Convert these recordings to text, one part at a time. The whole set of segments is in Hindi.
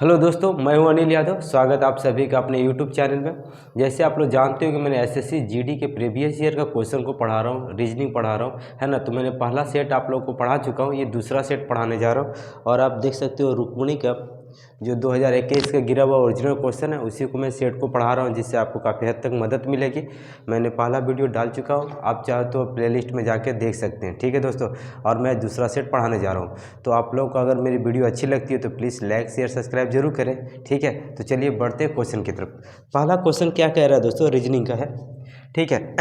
हेलो दोस्तों, मैं हूं अनिल यादव। स्वागत आप सभी का अपने यूट्यूब चैनल में। जैसे आप लोग जानते हो कि मैंने एसएससी जीडी के प्रीवियस ईयर का क्वेश्चन को पढ़ा रहा हूं, रीजनिंग पढ़ा रहा हूं, है ना। तो मैंने पहला सेट आप लोग को पढ़ा चुका हूं, ये दूसरा सेट पढ़ाने जा रहा हूं। और आप देख सकते हो रुक्मिणी का जो 2021 का गिरा हुआ ओरिजिनल क्वेश्चन है, उसी को मैं सेट को पढ़ा रहा हूँ, जिससे आपको काफ़ी हद तक मदद मिलेगी। मैंने पहला वीडियो डाल चुका हूँ, आप चाहो तो प्लेलिस्ट में जाके देख सकते हैं, ठीक है दोस्तों। और मैं दूसरा सेट पढ़ाने जा रहा हूँ। तो आप लोग को अगर मेरी वीडियो अच्छी लगती है तो प्लीज़ लाइक शेयर सब्सक्राइब जरूर करें, ठीक है। तो चलिए बढ़ते हैं क्वेश्चन की तरफ। पहला क्वेश्चन क्या कह रहा है दोस्तों, रीजनिंग का है, ठीक है।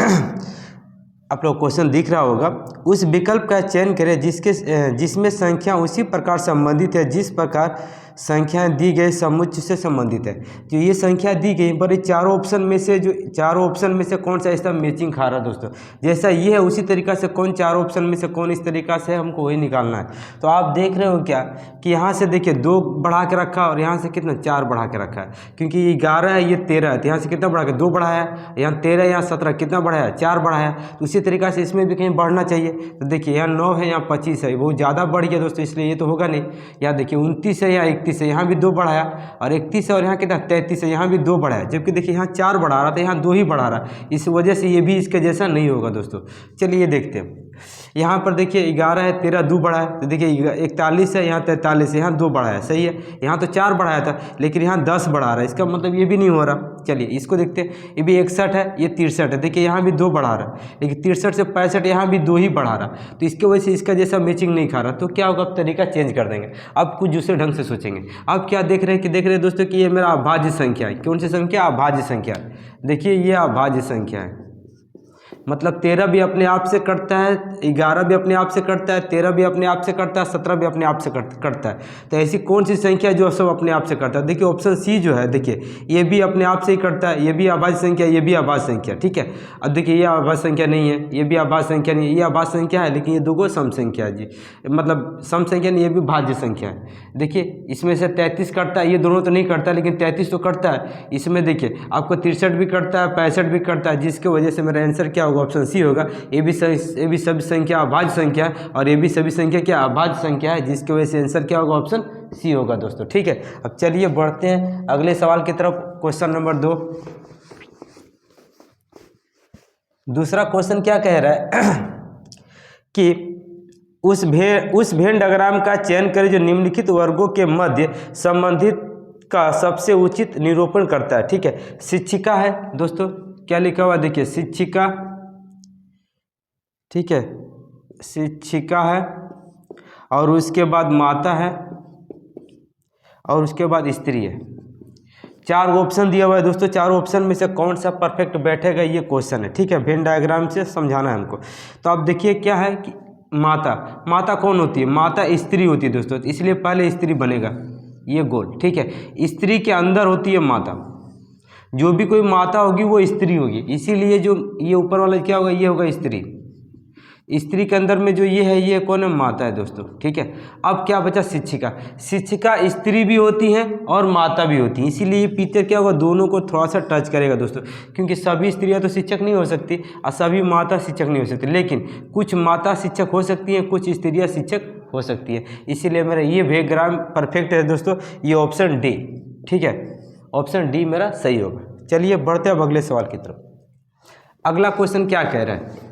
आप लोग क्वेश्चन दिख रहा होगा, उस विकल्प का चयन करें जिसमें संख्या उसी प्रकार संबंधित है जिस प्रकार संख्याएं दी गई समुच्चय से संबंधित है। जो ये संख्या दी गई पर ये चारों ऑप्शन में से कौन सा इसका मैचिंग खा रहा है दोस्तों। जैसा ये है उसी तरीका से चारों ऑप्शन में से कौन इस तरीका से है, हमको वही निकालना है। तो आप देख रहे हो क्या कि यहाँ से देखिए 2 बढ़ा के रखा और यहाँ से कितना 4 बढ़ा के रखा है, क्योंकि ये 11 है, ये 13 है। तो यहाँ से कितना बढ़ा के 2 बढ़ाया, यहाँ 13, यहाँ 17, कितना बढ़ाया 4 बढ़ाया। तो उसी तरीका से इसमें भी कहीं बढ़ना चाहिए। तो देखिए यहाँ 9 है, यहाँ 25 है, बहुत ज़्यादा बढ़ गया दोस्तों, इसलिए ये तो होगा नहीं। यहाँ देखिए 29 है, यहाँ 31 है, यहाँ भी 2 बढ़ाया, और 31 है और यहाँ कितना 33 है, यहाँ भी 2 बढ़ाया। जबकि देखिए यहाँ 4 बढ़ा रहा था, यहाँ 2 ही बढ़ा रहा, इस वजह से ये भी इसके जैसा नहीं होगा दोस्तों। चलिए देखते हैं। यहाँ पर देखिए 11 है, 13 2 बढ़ा है। तो देखिए 41 है, यहाँ 43 है, यहाँ 2 बढ़ा है, सही है। यहाँ तो 4 बढ़ाया था, लेकिन यहाँ 10 बढ़ा रहा है, इसका मतलब ये भी नहीं हो रहा। चलिए इसको देखते हैं। ये भी 61 है, ये 63 है। देखिए यहाँ भी 2 बढ़ा रहा है, लेकिन 63 से 65 यहाँ भी 2 ही बढ़ा रहा। तो इसके वजह से इसका जैसा मैचिंग नहीं खा रहा। तो क्या होगा, अब तरीका चेंज कर देंगे, अब कुछ दूसरे ढंग से सोचेंगे। अब क्या देख रहे हैं दोस्तों कि ये मेरा अभाज्य संख्या है। कौन सी संख्या, अभाज्य संख्या। देखिए ये अभाज्य संख्या है, मतलब 13 भी अपने आप से कटता है, 11 भी अपने आप से कटता है, 13 भी अपने आप से कटता है, 17 भी अपने आप से कटता है। तो ऐसी कौन सी संख्या जो सब अपने आप से कटता है। देखिए ऑप्शन सी जो है, देखिए ये भी अपने आप से ही कटता है, ये भी अभाज्य संख्या, ये भी अभाज्य संख्या, ठीक है। अब देखिए ये अभाज्य संख्या नहीं है, ये भी अभाज्य संख्या नहीं है, ये अभाज्य संख्या है, लेकिन ये दो सम संख्या है जी, मतलब सम संख्या नहीं, ये भी भाज्य संख्या है। देखिए इसमें से 33 कटता है, ये दोनों तो नहीं कटता, लेकिन 33 तो कटता है। इसमें देखिए आपको 63 भी कटता है, 65 भी कटता है, जिसकी वजह से मेरा आंसर क्या होगा, ऑप्शन सी होगा। ये भी सभी संख्या अभाज्य संख्या है, और ये भी सभी संख्या क्या अभाज्य संख्या है, जिसकी वजह से आंसर क्या होगा, ऑप्शन सी होगा दोस्तों, ठीक है। अब चलिए बढ़ते हैं अगले सवाल की तरफ। Question number 2। दूसरा क्वेश्चन क्या कह रहा है कि उस भेन डायग्राम का चयन करें जो निम्नलिखित वर्गों के मध्य संबंधित का सबसे उचित निरूपण करता है, ठीक है। शिक्षिका है दोस्तों, क्या लिखा हुआ देखिए, शिक्षिका, ठीक है, शिक्षिका है, और उसके बाद माता है, और उसके बाद स्त्री है। 4 ऑप्शन दिया हुआ है दोस्तों। 4 ऑप्शन में से कौन सा परफेक्ट बैठेगा, ये क्वेश्चन है, ठीक है। वेन डायग्राम से समझाना है हमको। तो आप देखिए क्या है कि माता कौन होती है, माता स्त्री होती है दोस्तों, इसलिए पहले स्त्री बनेगा, ये गोल, ठीक है। स्त्री के अंदर होती है माता, जो भी कोई माता होगी वो स्त्री होगी, इसीलिए जो ये ऊपर वाला क्या होगा, ये होगा स्त्री। स्त्री के अंदर में जो ये है, ये कौन है, माता है दोस्तों, ठीक है। अब क्या बचा, शिक्षिका। शिक्षिका स्त्री भी होती हैं और माता भी होती हैं, इसीलिए पिक्चर क्या होगा, दोनों को थोड़ा सा टच करेगा दोस्तों, क्योंकि सभी स्त्रियां तो शिक्षक नहीं हो सकती और सभी माता शिक्षक नहीं हो सकती, लेकिन कुछ माता शिक्षक हो सकती हैं, कुछ स्त्रियां शिक्षक हो सकती है। इसीलिए मेरा ये डायग्राम परफेक्ट है दोस्तों, ये ऑप्शन डी, ठीक है, ऑप्शन डी मेरा सही होगा। चलिए बढ़ते हैं अब अगले सवाल की तरफ। अगला क्वेश्चन क्या कह रहा है,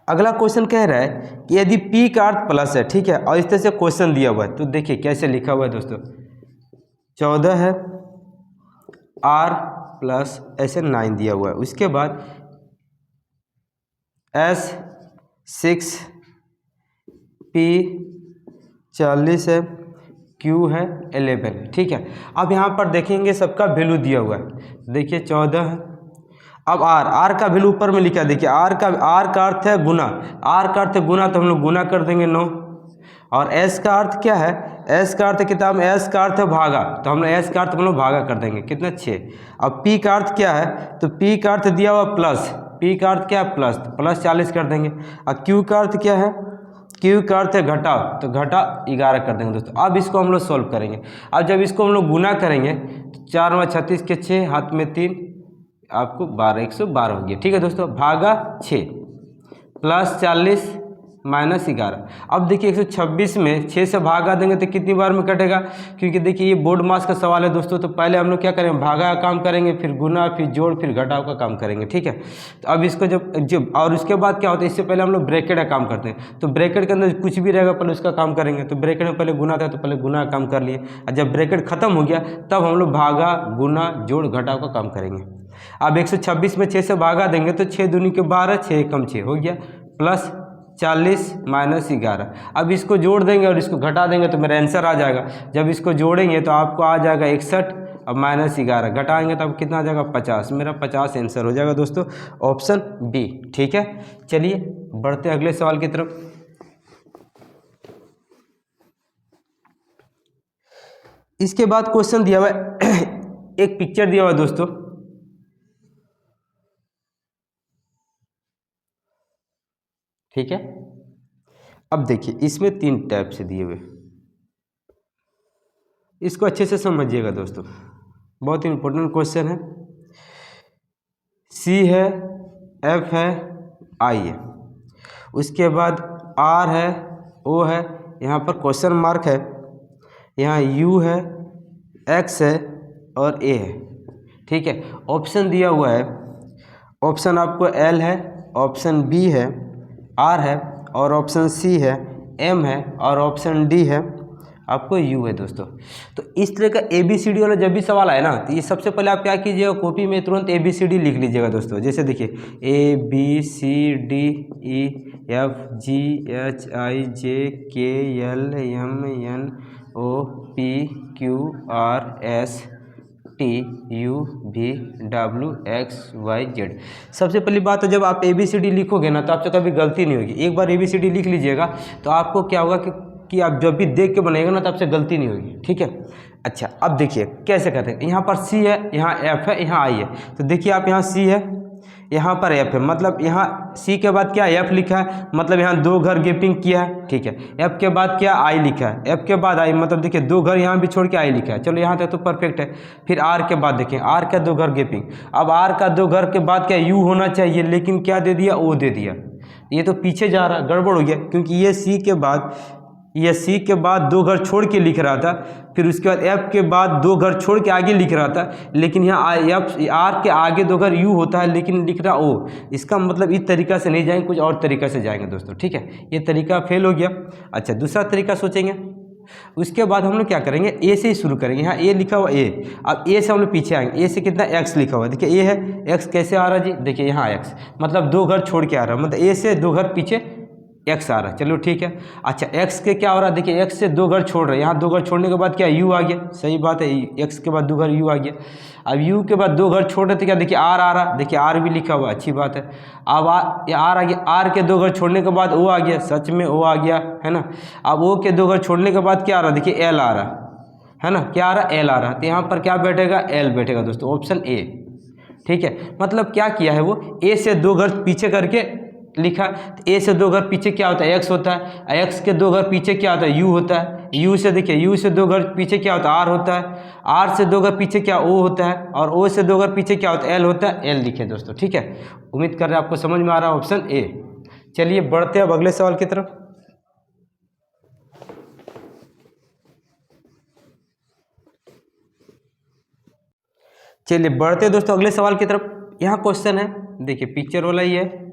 अगला क्वेश्चन कह रहा है कि यदि P का अर्थ प्लस है, ठीक है, और इस तरह से क्वेश्चन दिया हुआ है, तो देखिए कैसे लिखा हुआ है दोस्तों, 14 है, R प्लस ऐसे 9 दिया हुआ है, उसके बाद S 6, P 40 है, Q है 11, ठीक है। अब यहाँ पर देखेंगे सबका वैल्यू दिया हुआ है, देखिए 14 है। अब आर का वैल्यू ऊपर में लिखा, देखिए आर का अर्थ है गुना, आर का अर्थ है गुना, तो हम लोग गुना कर देंगे 9। और एस का अर्थ क्या है, एस का अर्थ किताब में एस का अर्थ है भागा, तो हम लोग एस का अर्थ हम लोग भागा कर देंगे, कितना 6। अब पी का अर्थ क्या है, तो पी का अर्थ दिया हुआ प्लस, पी का अर्थ क्या है प्लस, तो प्लस 40 कर देंगे। और क्यू का अर्थ क्या है, क्यू का अर्थ है घटाओ, तो घटा 11 कर देंगे दोस्तों। अब इसको हम लोग सॉल्व करेंगे। अब जब इसको हम लोग गुना करेंगे तो 4 में 36 के 6, हाथ में 3, आपको 12, 112 हो गया, ठीक है दोस्तों। भागा 6 प्लस 40 -11। अब देखिए 126 में 6 से भागा देंगे तो कितनी बार में कटेगा, क्योंकि देखिए ये बोर्ड मास का सवाल है दोस्तों। तो पहले हम लोग क्या करेंगे, भागा का काम करेंगे, फिर गुना, फिर जोड़, फिर घटाव का काम करेंगे, ठीक है। तो अब इसको जब और उसके बाद क्या होता है, इससे पहले हम लोग ब्रैकेट का काम करते हैं। तो ब्रैकेट के अंदर कुछ भी रहेगा पहले उसका काम करेंगे। तो ब्रैकेट में पहले गुना था तो पहले गुना का काम कर लिए, और जब ब्रैकेट खत्म हो गया तब हम लोग भागा, गुना, जोड़, घटाव का काम करेंगे। अब 126 में 6 से भागा देंगे तो 6 दूनी के 12, 6 कम 6 हो गया, प्लस 40 -11। अब इसको जोड़ देंगे और इसको घटा देंगे तो मेरा आंसर आ जाएगा। जब इसको जोड़ेंगे तो आपको आ जाएगा 61, अब -11 घटाएंगे तो अब कितना आ जाएगा 50। मेरा 50 आंसर हो जाएगा दोस्तों, ऑप्शन बी, ठीक है। चलिए बढ़ते अगले सवाल की तरफ। इसके बाद क्वेश्चन दिया हुआ है एक पिक्चर दिया हुआ है दोस्तों, ठीक है। अब देखिए इसमें 3 टाइप से दिए हुए, इसको अच्छे से समझिएगा दोस्तों, बहुत इंपॉर्टेंट क्वेश्चन है। सी है, एफ है, आई है, उसके बाद आर है, ओ है, यहाँ पर क्वेश्चन मार्क है, यहाँ यू है, एक्स है और ए है, ठीक है। ऑप्शन दिया हुआ है, ऑप्शन आपको एल है, ऑप्शन बी है, आर है और ऑप्शन सी है, एम है और ऑप्शन डी है, आपको यू है दोस्तों। तो इस तरह का ABCD वाला जब भी सवाल आए ना, तो ये सबसे पहले आप क्या कीजिएगा, कॉपी में तुरंत ABCD लिख लीजिएगा दोस्तों। जैसे देखिए ABCDEFGHIJKLMNOPQRSTUVWXYZ। सबसे पहली बात तो जब आप ABCD लिखोगे ना तो आपसे कभी गलती नहीं होगी। एक बार ABCD लिख लीजिएगा तो आपको क्या होगा कि आप जब भी देख के बनाएगा ना तो आपसे गलती नहीं होगी, ठीक है। अच्छा अब देखिए कैसे करते हैं, यहाँ पर सी है, यहाँ एफ है, यहाँ आई है। तो देखिए आप यहाँ सी है, यहाँ पर एफ है, मतलब यहाँ सी के बाद क्या एफ लिखा है, मतलब यहाँ 2 घर गैपिंग किया है, ठीक है। एफ के बाद क्या आई लिखा है, एफ के बाद आई, मतलब देखिए 2 घर यहाँ भी छोड़ के आई लिखा है। चलो यहाँ तक तो परफेक्ट है। फिर आर के बाद देखें, आर का 2 घर गैपिंग, अब आर का 2 घर के बाद क्या यू होना चाहिए, लेकिन क्या दे दिया, ओ दे दिया। ये तो पीछे जा रहा, गड़बड़ हो गया, क्योंकि ये सी के बाद 2 घर छोड़ के लिख रहा था, फिर उसके बाद एफ के बाद 2 घर छोड़ के आगे लिख रहा था, लेकिन यहाँ एफ आर के आगे 2 घर यू होता है लेकिन लिख रहा ओ। इसका मतलब इस तरीका से नहीं जाएंगे, कुछ और तरीका से जाएंगे दोस्तों, ठीक है। ये तरीका फेल हो गया। अच्छा दूसरा तरीका सोचेंगे, उसके बाद हम लोग क्या करेंगे, ए से ही शुरू करेंगे। यहाँ ए लिखा हुआ ए, अब ए से हम लोग पीछे आएंगे, ए से कितना एक्स लिखा हुआ है, देखिए ए है, एक्स कैसे आ रहा है जी, देखिए यहाँ एक्स, मतलब 2 घर छोड़ के आ रहा है, मतलब ए से 2 घर पीछे एक्स आ रहा है, चलो ठीक है। अच्छा एक्स के क्या हो रहा है, देखिए एक्स से 2 घर छोड़ रहे हैं, यहाँ 2 घर छोड़ने के बाद क्या यू आ गया, सही बात है, एक्स के बाद 2 घर यू आ गया। अब यू के बाद 2 घर छोड़ रहे थे, क्या देखिए आर आ रहा, देखिए आर भी लिखा हुआ, अच्छी बात है। अब आर आ गया, आर के 2 घर छोड़ने के बाद ओ आ गया, सच में ओ आ गया है ना। अब ओ के 2 घर छोड़ने के बाद क्या आ रहा, देखिए एल आ रहा है ना, क्या आ रहा, एल आ रहा, तो यहाँ पर क्या बैठेगा, एल बैठेगा दोस्तों, ऑप्शन ए, ठीक है। मतलब क्या किया है वो, ए से 2 घर पीछे करके लिखा। ए से 2 घर पीछे क्या होता है, एक्स होता है, एक्स के 2 घर पीछे क्या होता है, यू होता है, यू से देखिए यू से 2 घर पीछे क्या होता है, आर होता है, आर से 2 घर पीछे क्या ओ होता है, और ओ से 2 घर पीछे क्या होता है, एल होता है, एल लिखे दोस्तों, ठीक है। उम्मीद कर रहे हैं आपको समझ में आ रहा है, ऑप्शन ए। चलिए बढ़ते हैं अब अगले सवाल की तरफ। चलिए बढ़ते हैं दोस्तों अगले सवाल की तरफ। यहाँ क्वेश्चन है, देखिए पिक्चर वाला ही है,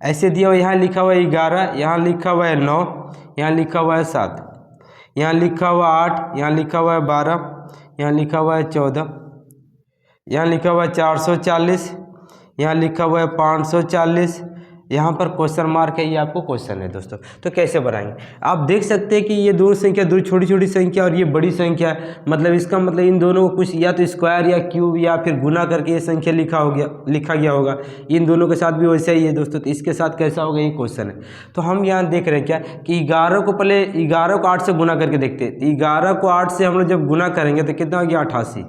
ऐसे दिया हुआ, यहाँ लिखा हुआ है 11, यहाँ लिखा हुआ है 9, यहाँ लिखा हुआ है 7, यहाँ लिखा हुआ 8, यहाँ लिखा हुआ है 12, यहाँ लिखा हुआ है 14, यहाँ लिखा हुआ है 440, यहाँ लिखा हुआ है 540, यहाँ पर क्वेश्चन मार्क है, ये आपको क्वेश्चन है दोस्तों। तो कैसे बनाएंगे, आप देख सकते हैं कि ये 2 संख्या, 2 छोटी छोटी संख्या और ये बड़ी संख्या है, मतलब इसका मतलब इन दोनों को कुछ या तो स्क्वायर या क्यूब या फिर गुना करके ये संख्या लिखा गया होगा। इन दोनों के साथ भी वैसा ही है दोस्तों, तो इसके साथ कैसा होगा, ये क्वेश्चन है। तो हम यहाँ देख रहे हैं क्या कि 11 को पहले 11 को 8 से गुना करके देखते हैं। 11 को 8 से हम लोग जब गुना करेंगे तो कितना हो गया, 88,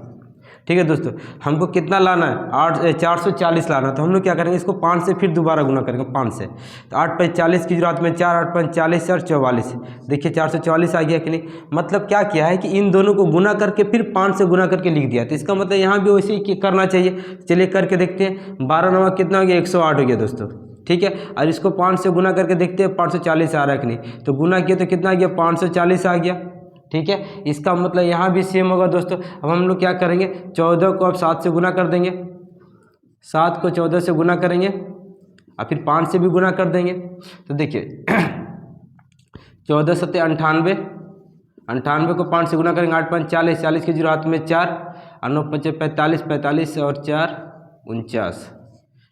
ठीक है दोस्तों, हमको कितना लाना है 440 लाना है। तो हम लोग क्या करेंगे, इसको 5 से फिर दोबारा गुना करेंगे 5 से। तो 8 × 40 की जरूरत में 4, 8 × 40 और 44, देखिए 444 आ गया कि नहीं। मतलब क्या किया है कि इन दोनों को गुना करके फिर 5 से गुना करके लिख दिया। तो इसका मतलब यहाँ भी वैसे ही करना चाहिए। चलिए करके देखते हैं। 12 9 कितना हो गया, 108 हो गया दोस्तों। ठीक है, और इसको 5 से गुना करके देखते हैं 540 आ रहा है कि नहीं। तो गुना किया तो कितना आ गया, 540 आ गया। ठीक है, इसका मतलब यहाँ भी सेम होगा दोस्तों। अब हम लोग क्या करेंगे, 14 को अब 7 से गुना कर देंगे, 7 को 14 से गुना करेंगे और फिर 5 से भी गुना कर देंगे। तो देखिए 14 7 98, 98 को 5 से गुना करेंगे, 8 5 40, 40 की जरूरत में 4 और 9 5 45, 45 और 4 49।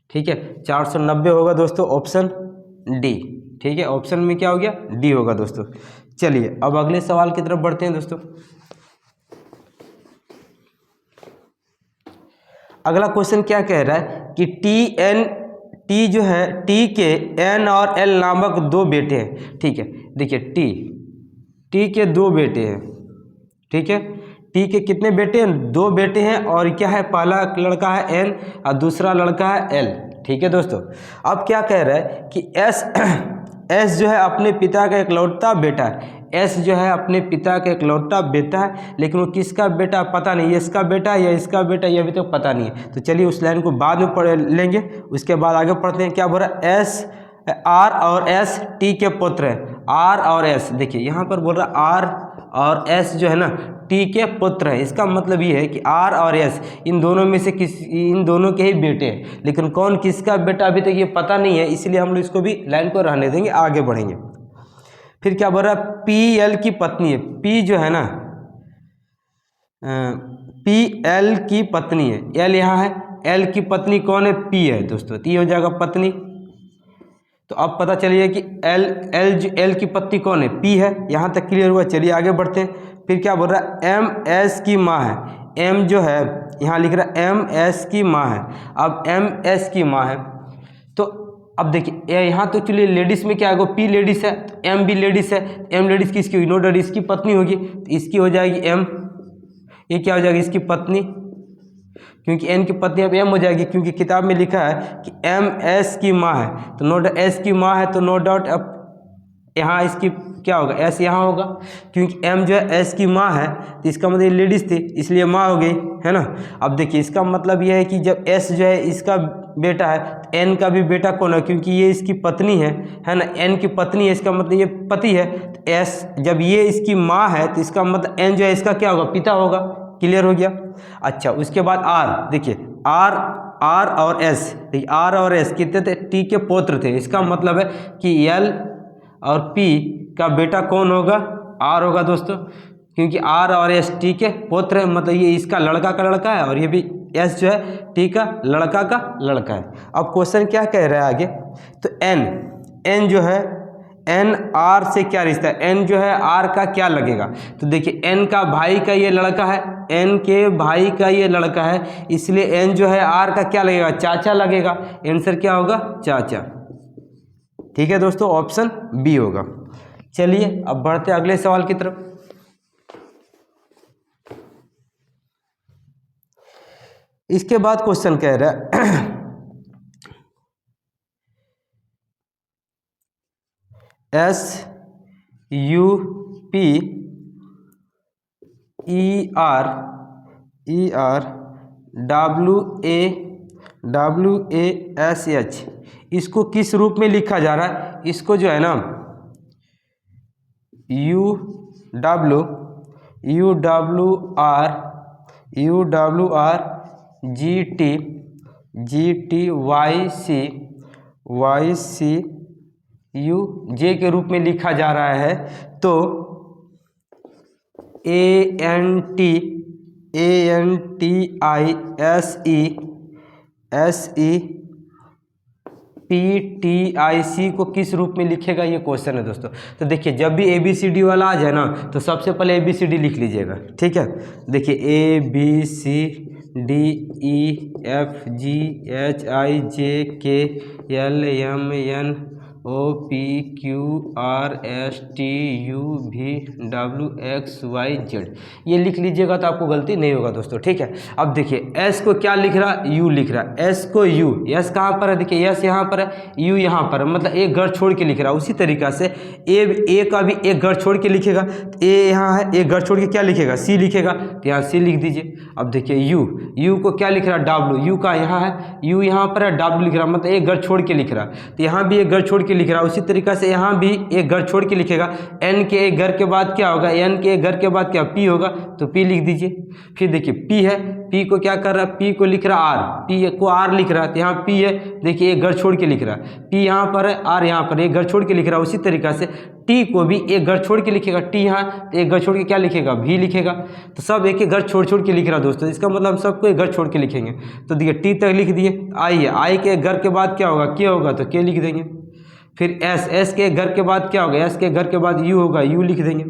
ठीक है, 490 होगा दोस्तों, ऑप्शन डी। ठीक है, ऑप्शन में क्या हो गया, डी होगा दोस्तों। चलिए अब अगले सवाल की तरफ बढ़ते हैं दोस्तों। अगला क्वेश्चन क्या कह रहा है कि टी जो है, टी के एन और एल नामक 2 बेटे हैं। ठीक है, देखिए टी के 2 बेटे हैं। ठीक है, टी के कितने बेटे हैं, 2 बेटे हैं। और क्या है, पहला लड़का है एन और दूसरा लड़का है एल। ठीक है दोस्तों, अब क्या कह रहा है कि एस जो है अपने पिता का इकलौता बेटा है। एस जो है अपने पिता का इकलौता बेटा है, लेकिन वो किसका बेटा पता नहीं, इसका बेटा या इसका बेटा ये अभी तक पता नहीं है। तो चलिए उस लाइन को बाद में पढ़ लेंगे, उसके बाद आगे पढ़ते हैं। क्या बोल रहा है, एस आर और एस टी के पुत्र हैं। आर और एस, देखिए यहाँ पर बोल रहा है आर और एस जो है ना टी के पुत्र है। इसका मतलब ये है कि आर और एस इन दोनों में से इन दोनों के ही बेटे हैं, लेकिन कौन किसका बेटा अभी तक ये पता नहीं है, इसलिए हम लोग इसको भी लाइन को रहने देंगे, आगे बढ़ेंगे। फिर क्या बोल रहा है, पी एल की पत्नी है। पी जो है ना, पी एल की पत्नी है, एल यहाँ है, एल की पत्नी कौन है, पी है दोस्तों। तो ये हो जाएगा पत्नी। तो अब पता चलिए कि एल की पत्नी कौन है, पी है। यहाँ तक क्लियर हुआ, चलिए आगे बढ़ते हैं। फिर क्या बोल रहा है, एम एस की माँ है। एम जो है यहाँ लिख रहा है एम एस की माँ है। अब एम एस की माँ है, तो अब देखिए यहाँ तो चलिए लेडीज़ में क्या आएगा, पी लेडीज़ है, तो एम भी लेडीज़ है। एम लेडीज़ किसकी हुई, नो डाउट इसकी पत्नी होगी, तो इसकी हो जाएगी एम। ये क्या हो जाएगी, इसकी पत्नी, क्योंकि एन की पत्नी अब एम हो जाएगी, क्योंकि किताब में लिखा है कि एम एस की माँ है। तो नो डाउट एस की माँ है, तो नो डाउट अब यहाँ इसकी क्या होगा, एस यहाँ होगा, क्योंकि एम जो है एस की माँ है, तो इसका मतलब लेडीज़ थी इसलिए माँ हो गई, है ना। अब देखिए इसका मतलब यह है कि जब एस जो है इसका बेटा है, तो एन का भी बेटा कौन है, क्योंकि ये इसकी पत्नी है ना, एन की पत्नी है, इसका मतलब ये पति है। तो एस जब ये इसकी माँ है, तो इसका मतलब एन जो है इसका क्या होगा, पिता होगा। क्लियर हो गया। अच्छा, उसके बाद आर, देखिए आर और एस, आर और एस कितने थे, टी के पुत्र थे। इसका मतलब है कि एल और पी का बेटा कौन होगा, आर होगा दोस्तों, क्योंकि आर और एस टी के पुत्र है, मतलब ये इसका लड़का का लड़का है और ये भी एस जो है टी का लड़का है। अब क्वेश्चन क्या कह रहा है आगे, तो एन जो है एन आर से क्या रिश्ता है, एन जो है आर का क्या लगेगा। तो देखिए एन का भाई का ये लड़का है, एन के भाई का ये लड़का है, इसलिए एन जो है आर का क्या लगेगा, चाचा लगेगा। आंसर क्या होगा, चाचा। ठीक है दोस्तों, ऑप्शन बी होगा। चलिए अब बढ़ते अगले सवाल की तरफ। इसके बाद क्वेश्चन कह रहा है S U P E R W A S H, इसको किस रूप में लिखा जा रहा है, इसको जो है ना U W R G T Y C U J K रूप में लिखा जा रहा है। तो A N T I S E P T I C को किस रूप में लिखेगा, ये क्वेश्चन है दोस्तों। तो देखिए जब भी ए बी सी डी वाला आ जाए ना, तो सबसे पहले ए बी सी डी लिख लीजिएगा। ठीक है, देखिए A B C D E F G H I J K L M N OPQRSTUVWXYZ, ये लिख लीजिएगा तो आपको गलती नहीं होगा दोस्तों, ठीक है। अब देखिए एस को क्या लिख रहा, यू लिख रहा, एस को यू, एस कहाँ पर है, देखिए एस यहाँ पर है, यू यहाँ पर है, मतलब एक घर छोड़ के लिख रहा है। उसी तरीका से ए का भी एक घर छोड़ के लिखेगा, ए यहाँ है, एक घर छोड़ के क्या लिखेगा, सी लिखेगा, तो यहाँ सी लिख दीजिए। अब देखिए यू को क्या लिख रहा है, डब्ल्यू, यू का यहाँ है, यू यहाँ पर है, डब्ल्यू लिख रहा है, मतलब एक घर छोड़ के लिख रहा है, तो यहाँ भी एक घर छोड़ के लिख रहा है। उसी तरीका से यहाँ भी एक घर छोड़ के लिखेगा, एन के एक घर के बाद क्या होगा, एन के एक घर के बाद क्या पी होगा, तो पी लिख दीजिए। फिर देखिए पी है, पी को क्या कर रहा है, पी को लिख रहा आर, पी को आर लिख रहा है, तो यहाँ पी है, देखिए एक घर छोड़ के लिख रहा है, पी यहाँ पर है, आर यहाँ पर एक घर छोड़ के लिख रहा है। उसी तरीका से टी को भी एक घर छोड़ के लिखेगा, टी यहाँ एक घर छोड़ के क्या लिखेगा, भी लिखेगा, तो सब एक एक घर छोड़ के लिख रहा है दोस्तों। इसका मतलब हम सबको एक घर छोड़ के लिखेंगे, तो देखिए टी तक लिख दिए। आई है, आई के घर के बाद क्या होगा, के होगा, तो के लिख देंगे। फिर एस के घर के बाद क्या होगा, एस के घर के बाद यू होगा, यू लिख देंगे।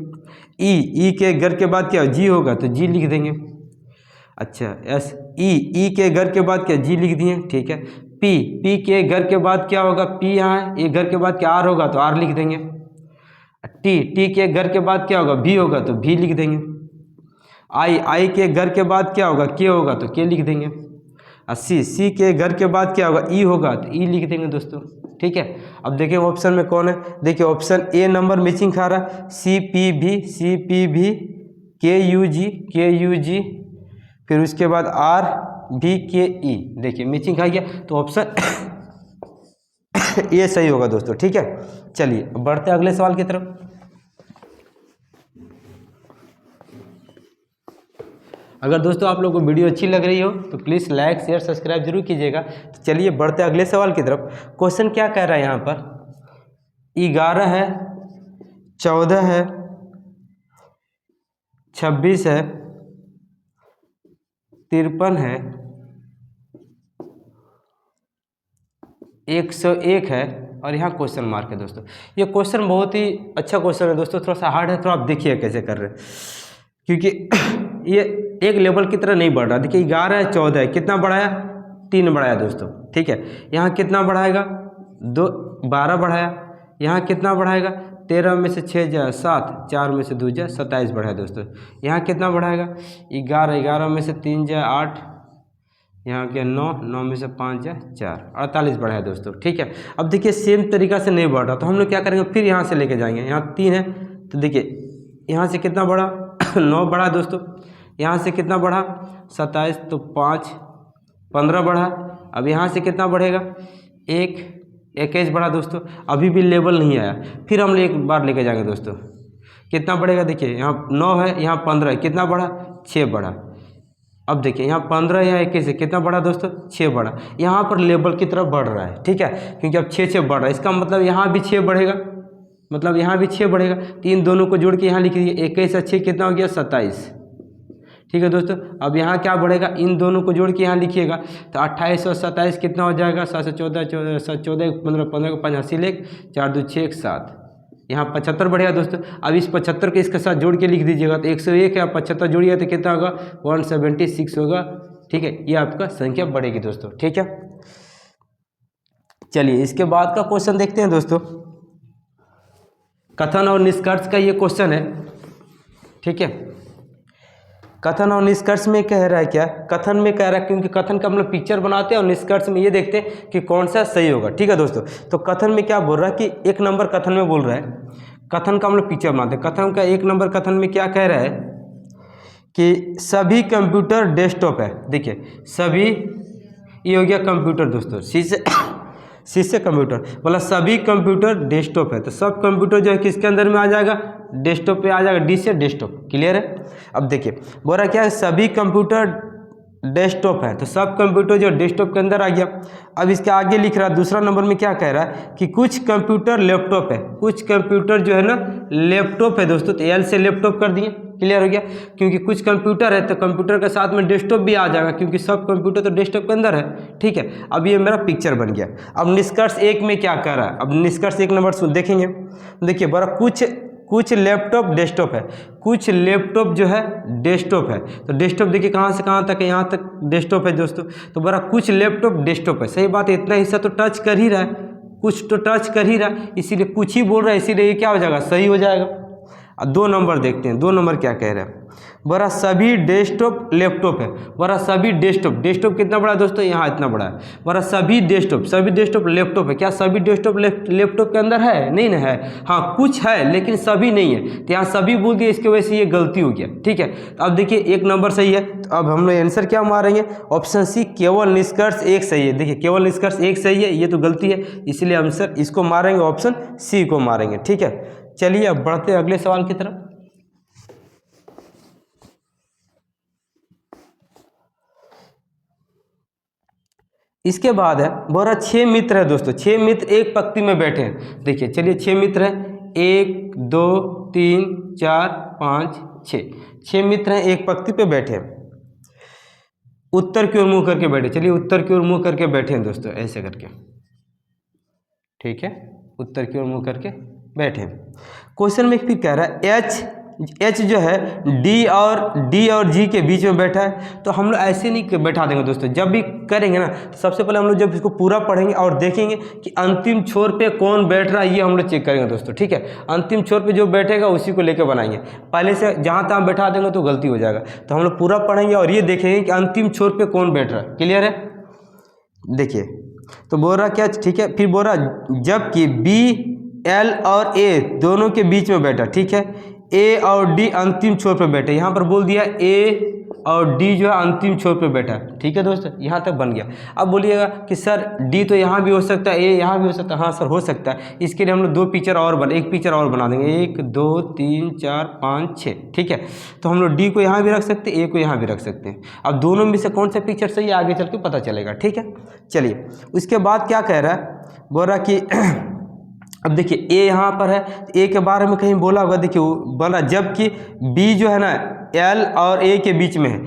ई के घर के बाद क्या जी होगा, तो जी लिख देंगे। अच्छा एस ई के घर के बाद क्या, जी लिख दिए, ठीक है। पी के घर के बाद क्या होगा, पी यहाँ है, एक घर के बाद क्या आर होगा, तो आर लिख देंगे। टी के घर के बाद क्या होगा, भी होगा, तो भी लिख देंगे। आई के घर के बाद क्या होगा, के होगा, तो के लिख देंगे। और सी के घर के बाद क्या होगा, ई होगा, तो ई लिख देंगे दोस्तों, ठीक है। अब देखिए ऑप्शन में कौन है, देखिए ऑप्शन ए नंबर मिसिंग खा रहा है, सी पी भी के यू जी, फिर उसके बाद आर भी के ई, देखिए मिसिंग खा गया, तो ऑप्शन ये सही होगा दोस्तों, ठीक है। चलिए बढ़ते हैं अगले सवाल की तरफ। अगर दोस्तों आप लोगों को वीडियो अच्छी लग रही हो तो प्लीज़ लाइक शेयर सब्सक्राइब जरूर कीजिएगा। तो चलिए बढ़ते हैं अगले सवाल की तरफ। क्वेश्चन क्या कह रहा है यहाँ पर, 11 है, 14 है, 26 है, 53 है, 101 है और यहाँ क्वेश्चन मार्क है दोस्तों। ये क्वेश्चन बहुत ही अच्छा क्वेश्चन है दोस्तों, थोड़ा सा हार्ड है, तो आप देखिए कैसे कर रहे हैं, क्योंकि ये एक लेवल की तरह नहीं बढ़ रहा। देखिए 11 है, 14 है, कितना बढ़ाया, 3 बढ़ाया दोस्तों, ठीक है। यहाँ कितना बढ़ाएगा, 12 बढ़ाया, यहाँ कितना बढ़ाएगा, 13 में से 6 जाए 7, 4 में से 2 जाए 27 बढ़ाया दोस्तों। यहाँ कितना बढ़ाएगा, 11 में से 3 जाए 8, यहाँ के 9 में से 5 जाए 4, 48 बढ़ाया दोस्तों, ठीक है। अब देखिए सेम तरीका से नहीं बढ़ रहा, तो हम लोग क्या करेंगे, फिर यहाँ से लेके जाएंगे। यहाँ 3 है, तो देखिए यहाँ से कितना बढ़ा 9 बढ़ा दोस्तों, यहाँ से कितना बढ़ा 27, तो 5 15 बढ़ा। अब यहाँ से कितना बढ़ेगा, 21 बढ़ा दोस्तों, अभी भी लेवल नहीं आया, फिर हम एक बार लेके जाएंगे दोस्तों। कितना बढ़ेगा, देखिए यहाँ 9 है, यहाँ 15 है, कितना बढ़ा 6 बढ़ा। अब देखिए यहाँ 15, यहाँ 21 है, कितना बढ़ा दोस्तों 6 बढ़ा। यहाँ पर लेवल की तरफ बढ़ रहा है, ठीक है, क्योंकि अब 6 बढ़ रहा है, इसका मतलब यहाँ भी 6 बढ़ेगा, मतलब यहाँ भी 6 बढ़ेगा। तो इन दोनों को जोड़ के यहाँ लिख दीजिए, 21 और 6 कितना हो गया 27, ठीक है दोस्तों। अब यहाँ क्या बढ़ेगा, इन दोनों को जोड़ के यहाँ लिखिएगा, तो 28 और 27 कितना हो जाएगा, 7 से 14 14 15 15 को 5 80 लेख 4 2 6 1 7, यहाँ 75 बढ़ेगा दोस्तों। अब इस 75 को इसके साथ जोड़ के लिख दीजिएगा, तो 101 है, 75 जोड़िए तो कितना होगा 176 होगा, ठीक है। ये आपका संख्या बढ़ेगी दोस्तों, ठीक है। चलिए इसके बाद का क्वेश्चन देखते हैं दोस्तों। कथन और निष्कर्ष का ये क्वेश्चन है, ठीक है। कथन और निष्कर्ष में कह रहा है क्या, कथन में कह रहा है, क्योंकि कथन का हम लोग पिक्चर बनाते हैं और निष्कर्ष में ये देखते हैं कि कौन सा सही होगा, ठीक है दोस्तों। तो कथन में क्या बोल रहा है कि 1 नंबर कथन में बोल रहा है, कथन का हम लोग पिक्चर बनाते हैं। कथन का 1 नंबर कथन में क्या कह रहा है कि सभी कंप्यूटर डेस्कटॉप है। देखिए सभी, ये हो गया कंप्यूटर दोस्तों, शीशे कंप्यूटर, बोला सभी कंप्यूटर डेस्कटॉप है, तो सब कंप्यूटर जो है किसके अंदर में आ जाएगा, डेस्कटॉप पे आ जाएगा, डी से डेस्कटॉप, क्लियर है। अब देखिए बोल रहा क्या है, सभी कंप्यूटर डेस्कटॉप है, तो सब कंप्यूटर जो डेस्कटॉप के अंदर आ गया। अब इसके आगे लिख रहा है दूसरा नंबर में क्या कह रहा है कि कुछ कंप्यूटर लैपटॉप है, कुछ कंप्यूटर जो है ना लैपटॉप है दोस्तों, तो एल से लैपटॉप कर दिए, क्लियर हो गया। क्योंकि कुछ कंप्यूटर है तो कंप्यूटर के साथ में डेस्कटॉप भी आ जाएगा, क्योंकि सब कंप्यूटर तो डेस्कटॉप के अंदर है, ठीक है। अब ये मेरा पिक्चर बन गया। अब निष्कर्ष 1 में क्या कह रहा है, अब निष्कर्ष 1 नंबर देखेंगे, देखिए बड़ा कुछ लैपटॉप डेस्कटॉप है, कुछ लैपटॉप जो है डेस्कटॉप है, तो डेस्कटॉप देखिए कहाँ से कहाँ तक है, यहाँ तक डेस्कटॉप है दोस्तों। तो बड़ा कुछ लैपटॉप डेस्कटॉप है, सही बात है, इतना हिस्सा तो टच कर ही रहा है, कुछ तो टच कर ही रहा, इसीलिए कुछ ही बोल रहा है, इसीलिए ये क्या हो जाएगा, सही हो जाएगा। अब 2 नंबर देखते हैं, 2 नंबर क्या कह रहे हैं। बोला सभी डेस्कटॉप लैपटॉप है। बोला सभी डेस्कटॉप, डेस्कटॉप कितना बड़ा है दोस्तों, यहाँ इतना बड़ा है। बोला सभी डेस्कटॉप लैपटॉप है। क्या सभी डेस्कटॉप लैपटॉप के अंदर है, नहीं ना है, हाँ कुछ है लेकिन सभी नहीं है, तो यहाँ सभी बोल दिया, इसकी वजह से ये गलती हो गया। ठीक है, तो अब देखिए 1 नंबर सही है, तो अब हम लोग आंसर क्या मारेंगे, ऑप्शन सी केवल निष्कर्ष 1 सही है। देखिए केवल निष्कर्ष 1 सही है, ये तो गलती है, इसलिए आंसर इसको मारेंगे, ऑप्शन सी को मारेंगे। ठीक है, चलिए अब बढ़ते हैं अगले सवाल की तरफ। इसके बाद है बोरा 6 मित्र है दोस्तों, 6 मित्र एक पंक्ति में बैठे हैं। देखिए चलिए 6 मित्र हैं, 1 2 3 4 5 6 मित्र हैं, एक पंक्ति पे बैठे हैं, उत्तर की ओर मुंह करके बैठे। चलिए उत्तर की ओर मुंह करके बैठे हैं दोस्तों, ऐसे करके, ठीक है, उत्तर की ओर मुंह करके बैठे हैं। क्वेश्चन में फिर कह रहा है एच जो है डी और जी के बीच में बैठा है, तो हम लोग ऐसे नहीं बैठा देंगे दोस्तों। जब भी करेंगे ना, सबसे पहले हम लोग जब इसको पूरा पढ़ेंगे और देखेंगे कि अंतिम छोर पे कौन बैठ रहा है, ये हम लोग चेक करेंगे दोस्तों। ठीक है, अंतिम छोर पे जो बैठेगा उसी को लेकर बनाएंगे, पहले से जहाँ तहाँ बैठा देंगे तो गलती हो जाएगा। तो हम लोग पूरा पढ़ेंगे और ये देखेंगे कि अंतिम छोर पे कौन बैठ रहा है। क्लियर है, देखिए तो बोल रहा क्या, ठीक है, फिर बोल रहा जबकि बी एल और ए दोनों के बीच में बैठा। ठीक है, ए और डी अंतिम छोर पे बैठे, यहाँ पर बोल दिया ए और डी जो है अंतिम छोर पे बैठा है। ठीक है दोस्तों, यहाँ तक बन गया। अब बोलिएगा कि सर डी तो यहाँ भी हो सकता है, ए यहाँ भी हो सकता है। हाँ सर हो सकता है, इसके लिए हम लोग 2 पिक्चर और एक पिक्चर और बना देंगे, 1 2 3 4 5 6। ठीक है, तो हम लोग डी को यहाँ भी रख सकते हैं, ए को यहाँ भी रख सकते हैं। अब दोनों में से कौन सा पिक्चर सही है आगे चल के पता चलेगा। ठीक है, चलिए उसके बाद क्या कह रहा है, बोल रहा कि अब देखिए ए यहाँ पर है, ए के बारे में कहीं बोला होगा, देखिए बोला जबकि बी जो है ना एल और ए के बीच में है,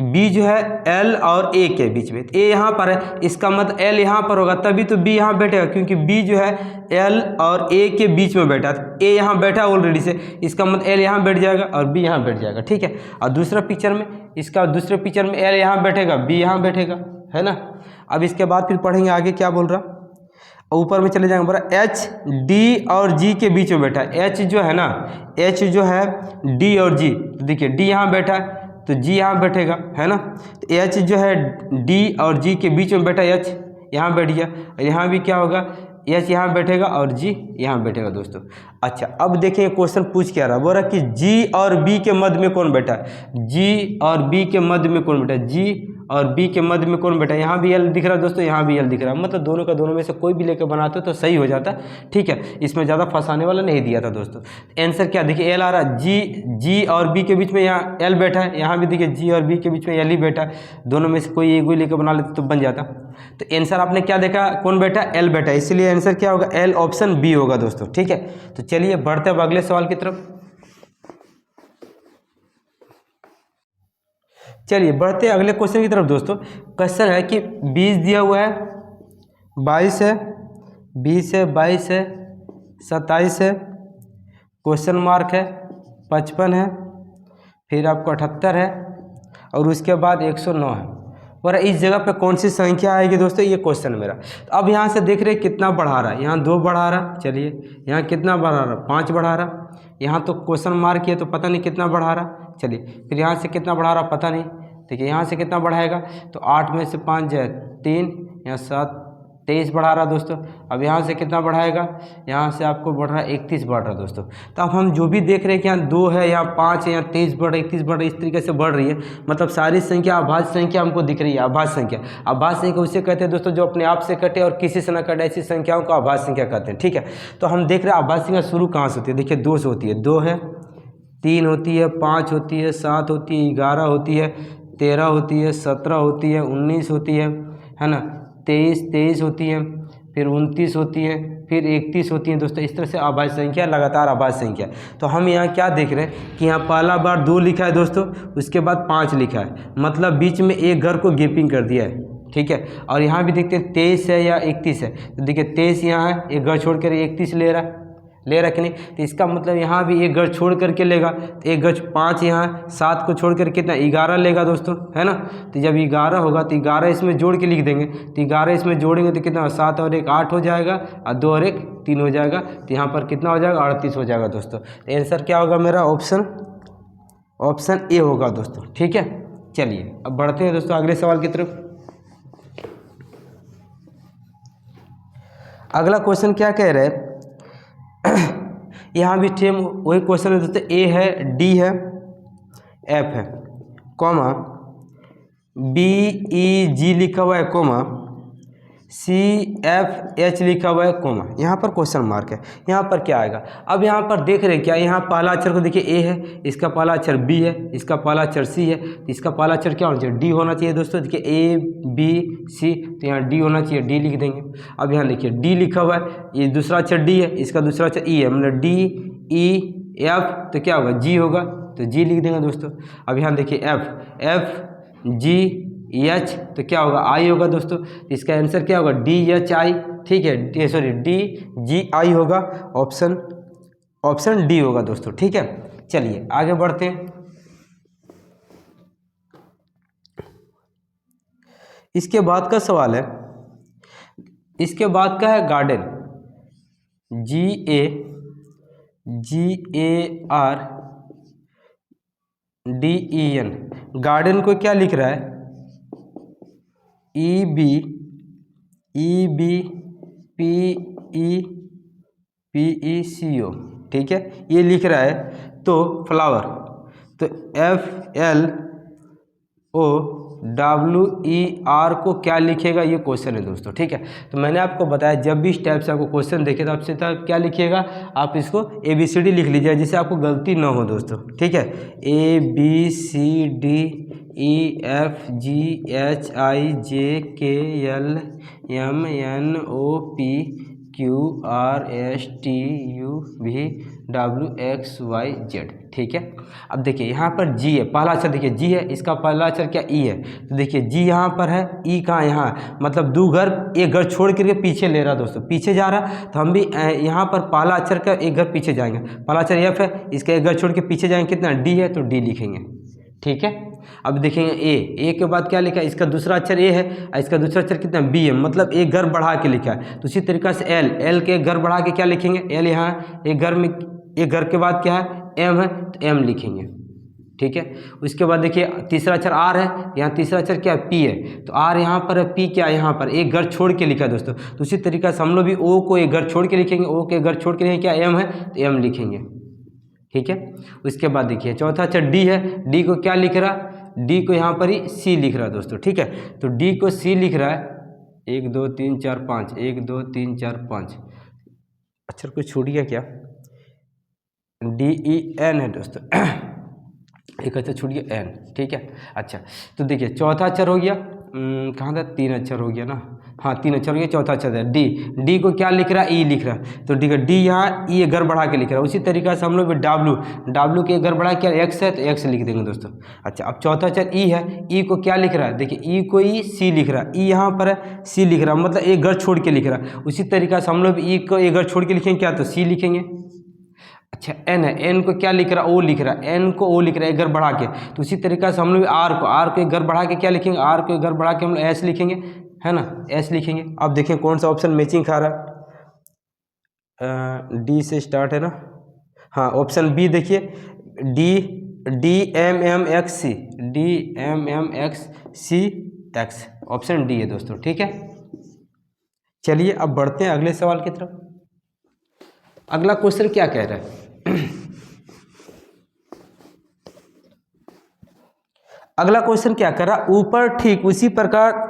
बी जो है एल और ए के बीच में, ए यहाँ पर है, इसका मतलब एल यहाँ पर होगा, तभी तो बी यहाँ बैठेगा, क्योंकि बी जो है एल और ए के बीच में बैठा, ए यहाँ बैठा ऑलरेडी से, इसका मतलब एल यहाँ बैठ जाएगा और बी यहाँ बैठ जाएगा। ठीक है, और दूसरा पिक्चर में इसका, दूसरे पिक्चर में एल यहाँ बैठेगा, बी यहाँ बैठेगा, है ना। अब इसके बाद फिर पढ़ेंगे आगे क्या बोल रहा, ऊपर में चले जाएंगे, बोला एच डी और जी के बीच में बैठा है। एच जो है ना, एच जो है डी और जी, देखिए डी यहाँ बैठा है तो जी यहाँ बैठेगा, है ना। तो एच जो है डी और जी के बीच में बैठा, एच यहाँ बैठ गया, यहाँ भी क्या होगा, एच यहाँ बैठेगा और जी यहाँ बैठेगा दोस्तों। अच्छा अब देखिए क्वेश्चन पूछ क्या रहा, बोल रहा कि जी और बी के मध्य में कौन बैठा है, जी और बी के मध्य में कौन बैठा है, जी और बी के मध्य में कौन बैठा है, यहाँ भी एल दिख रहा है दोस्तों, यहाँ भी एल दिख रहा है, मतलब दोनों का दोनों में से कोई भी लेकर बनाते हो तो सही हो जाता है। ठीक है, इसमें ज़्यादा फंसाने वाला नहीं दिया था दोस्तों। आंसर क्या, देखिए एल आ रहा है, जी और बी के बीच में यहाँ एल बैठा है, यहाँ भी देखिए जी और बी के बीच में एल ही बैठा है, दोनों में से कोई एक ही लेकर बना लेते तो बन जाता। तो आंसर आपने क्या देखा, कौन बैठा, एल बैठा, इसलिए आंसर क्या होगा, एल ऑप्शन बी होगा दोस्तों। ठीक है, तो चलिए बढ़ते हैं अगले सवाल की तरफ। चलिए बढ़ते हैं अगले क्वेश्चन की तरफ दोस्तों। क्वेश्चन है कि 20 दिया हुआ है, 22 है, 20 है, 22 है, 27 है, क्वेश्चन मार्क है, 55 है, फिर आपको 78 है और उसके बाद 109 है। और इस जगह पे कौन सी संख्या आएगी दोस्तों, ये क्वेश्चन मेरा। तो अब यहाँ से देख रहे कितना बढ़ा रहा है, यहाँ 2 बढ़ा रहा, चलिए यहाँ कितना बढ़ा रहा, 5 बढ़ा रहा, यहाँ तो क्वेश्चन मार्क किया तो पता नहीं कितना बढ़ा रहा। चलिए फिर यहाँ से कितना बढ़ा रहा पता नहीं, देखिए यहाँ से कितना बढ़ाएगा, तो 8 में से 5 जाए 3, यहाँ 7 23 बढ़ा रहा दोस्तों। अब यहाँ से कितना बढ़ाएगा, यहाँ से आपको बढ़ रहा है 31 बढ़ रहा दोस्तों। तो अब हम जो भी देख रहे हैं कि यहाँ 2 है, यहाँ 5 है, यहाँ 23 बढ़ रहा है, 31 बढ़ रहा है, इस तरीके से बढ़ रही है, मतलब सारी संख्या अभाज्य संख्या हमको दिख रही है। अभाज्य संख्या, अभाज्य संख्या उसे कहते हैं दोस्तों जो अपने आप से कटे और किसी से न कटे, ऐसी संख्याओं को अभाज्य संख्या कहते हैं। ठीक है, तो हम देख रहे हैं अभाज्य संख्या शुरू कहाँ से होती है, देखिए 2 से होती है, 2 है, 3 होती है, 5 होती है, 7 होती है, 11 होती है, 13 होती है, 17 होती है, 19 होती है ना, 23 होती है, फिर 29 होती है, फिर 31 होती है दोस्तों। इस तरह से अभाज्य संख्या, लगातार अभाज्य संख्या। तो हम यहाँ क्या देख रहे हैं कि यहाँ पहला बार 2 लिखा है दोस्तों, उसके बाद 5 लिखा है, मतलब बीच में एक घर को गैपिंग कर दिया है। ठीक है, और यहाँ भी देखते हैं 23 है या 31 है, तो देखिए 23 यहाँ है, एक घर छोड़ कर 31 ले रहा है, ले रहा कि नहीं। तो इसका मतलब यहाँ भी एक घर छोड़ करके लेगा, तो एक घर 5 यहाँ 7 को छोड़ कर कितना 11 लेगा दोस्तों, है ना। तो जब 11 होगा तो 11 इसमें जोड़ के लिख देंगे, तो 11 इसमें जोड़ेंगे तो कितना 7 और 1 8 हो जाएगा, और 2 और 1 3 हो जाएगा। तो यहाँ पर कितना हो जाएगा 38 हो जाएगा दोस्तों। तो आंसर क्या होगा मेरा ऑप्शन ए होगा दोस्तों, ठीक है। चलिए अब बढ़ते हैं दोस्तों अगले सवाल की तरफ। अगला क्वेश्चन क्या कह रहे हैं, यहाँ भी सेम वही क्वेश्चन है दोस्तों, ए है, डी है, एफ है, कॉमा BEG लिखा हुआ है, कॉमा CFH लिखा हुआ है, कॉमा यहाँ पर क्वेश्चन मार्क है। यहाँ पर क्या आएगा, अब यहाँ पर देख रहे हैं क्या, यहाँ पहला अक्षर को देखिए ए है, इसका पहला अक्षर बी है, इसका पहला अक्षर सी है, इसका पहला अक्षर क्या होना चाहिए, डी होना चाहिए दोस्तों। देखिए ABC, तो यहाँ डी होना चाहिए, डी लिख देंगे। अब यहाँ देखिए डी लिखा हुआ है, ये दूसरा अक्षर डी है, इसका दूसरा अक्षर ई है, मतलब DEF, तो क्या होगा जी होगा, तो जी लिख देंगे दोस्तों। अब यहाँ देखिए FGH, तो क्या होगा आई होगा दोस्तों। इसका आंसर क्या होगा DHI, ठीक है, सॉरी DGI होगा, ऑप्शन डी होगा दोस्तों, ठीक है। चलिए आगे बढ़ते हैं। इसके बाद का सवाल है, इसके बाद का है गार्डन, GARDEN, गार्डन को क्या लिख रहा है, EBPECO, ठीक है, ये लिख रहा है। तो फ्लावर, तो FLOWER को क्या लिखेगा, ये क्वेश्चन है दोस्तों, ठीक है। तो मैंने आपको बताया जब भी इस टाइप से आपको क्वेश्चन देखे तो आपसे क्या लिखिएगा, आप इसको ABCD लिख लीजिए जिससे आपको गलती ना हो दोस्तों, ठीक है। ABCDEFGHIJKLMNOPQRSTUVWXYZ, ठीक है। अब देखिए यहाँ पर जी है, पहला अक्षर देखिए जी है, इसका पहला अक्षर क्या ई है, तो देखिए जी यहाँ पर है, ई कहाँ यहाँ, मतलब दो घर एक घर छोड़ करके पीछे ले रहा दोस्तों, पीछे जा रहा। तो हम भी यहाँ पर पहला अक्षर का एक घर पीछे जाएंगे, पहला अक्षर एफ है, इसका एक घर छोड़ के पीछे जाएंगे, कितना डी है, तो डी लिखेंगे, ठीक है। अब देखेंगे ए के बाद क्या लिखा है, इसका दूसरा अक्षर ए है, इसका दूसरा अक्षर कितना बी है, मतलब एक घर बढ़ा के लिखा है। तो उसी तरीके से एल के एक घर बढ़ा के क्या लिखेंगे, एल यहाँ एक घर में, एक घर के बाद क्या है एम है, तो एम लिखेंगे, ठीक है। उसके बाद देखिए तीसरा अक्षर आर है, यहाँ तीसरा अक्षर क्या है पी है, तो आर यहाँ पर है, पी क्या है यहाँ पर एक घर छोड़ के लिखा है दोस्तों। तो उसी तरीके से हम लोग भी ओ को एक घर छोड़ के लिखेंगे, ओ के घर छोड़ के लिखेंगे, क्या एम है, तो एम लिखेंगे, ठीक है। उसके बाद देखिए चौथा अक्षर डी है, डी को क्या लिख रहा, डी को यहाँ पर ही सी लिख रहा है दोस्तों, ठीक है। तो डी को सी लिख रहा है, 1 2 3 4 5, 1 2 3 4 5 अक्षर को छूट गया क्या, DEN है दोस्तों, एक अक्षर छूट गया एन, ठीक है। अच्छा तो देखिए चौथा अक्षर हो गया, कहाँ था, 3 अक्षर हो गया ना, हाँ 3 अक्षर हो गया, चौथा अक्षर है डी को क्या लिख रहा है, ई लिख रहा है, तो ठीक है डी यहाँ ई घर बढ़ा के लिख रहा है। उसी तरीके से हम लोग डब्ल्यू के घर बढ़ा क्या एक्स है, तो एक्स लिख देंगे दोस्तों। अच्छा अब चौथा अक्षर ई है, ई को क्या लिख रहा है, देखिए ई को ई सी लिख रहा है, ई यहाँ पर है सी लिख रहा है, मतलब एक घर छोड़ के लिख रहा है। उसी तरीके से हम लोग ई को एक घर छोड़ के लिखेंगे क्या, तो सी लिखेंगे। अच्छा एन है, एन को क्या लिख रहा है, ओ लिख रहा है, एन को ओ लिख रहा है एक घर बढ़ा के। तो उसी तरीके से हम लोग आर को एक घर बढ़ा के क्या लिखेंगे, आर को एक घर बढ़ा के हम लोग एस लिखेंगे, है ना, एस लिखेंगे। अब देखें कौन सा ऑप्शन मैचिंग खा रहा है, डी से स्टार्ट है ना, हाँ ऑप्शन बी देखिए, DMMXC ऑप्शन डी है दोस्तों, ठीक है। चलिए अब बढ़ते हैं अगले सवाल की तरफ। अगला क्वेश्चन क्या कह रहा है, अगला क्वेश्चन क्या कर रहा, ऊपर ठीक उसी प्रकार,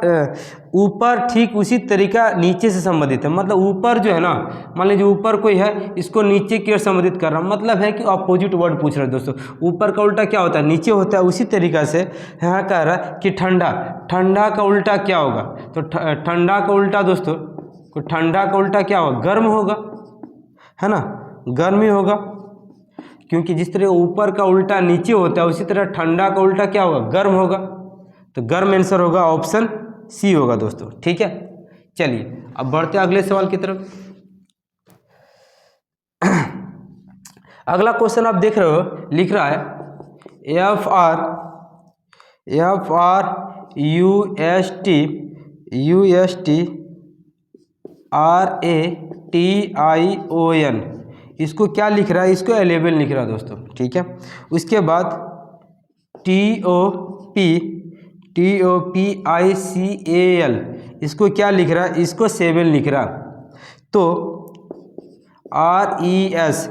ऊपर ठीक उसी तरीका नीचे से संबंधित है। मतलब ऊपर जो है ना, मान लीजिए ऊपर कोई है, इसको नीचे की ओर संबंधित कर रहा, मतलब है कि अपोजिट वर्ड पूछ रहे हैं दोस्तों। ऊपर का उल्टा क्या होता है, नीचे होता है। उसी तरीका से यहाँ कह रहा है कि ठंडा का उल्टा क्या होगा, तो ठंडा का उल्टा दोस्तों, ठंडा का उल्टा क्या होगा, गर्म होगा, है ना, गर्म ही होगा, क्योंकि जिस तरह ऊपर का उल्टा नीचे होता है उसी तरह ठंडा का उल्टा क्या होगा, गर्म होगा। तो गर्म आंसर होगा, ऑप्शन सी होगा दोस्तों, ठीक है। चलिए अब बढ़ते हैं अगले सवाल की तरफ। अगला क्वेश्चन आप देख रहे हो, लिख रहा है F R U S T RATION, इसको क्या लिख रहा है, इसको 11 लिख रहा है दोस्तों, ठीक है। उसके बाद TOPICAL, इसको क्या लिख रहा है, इसको 7 लिख रहा है। तो RES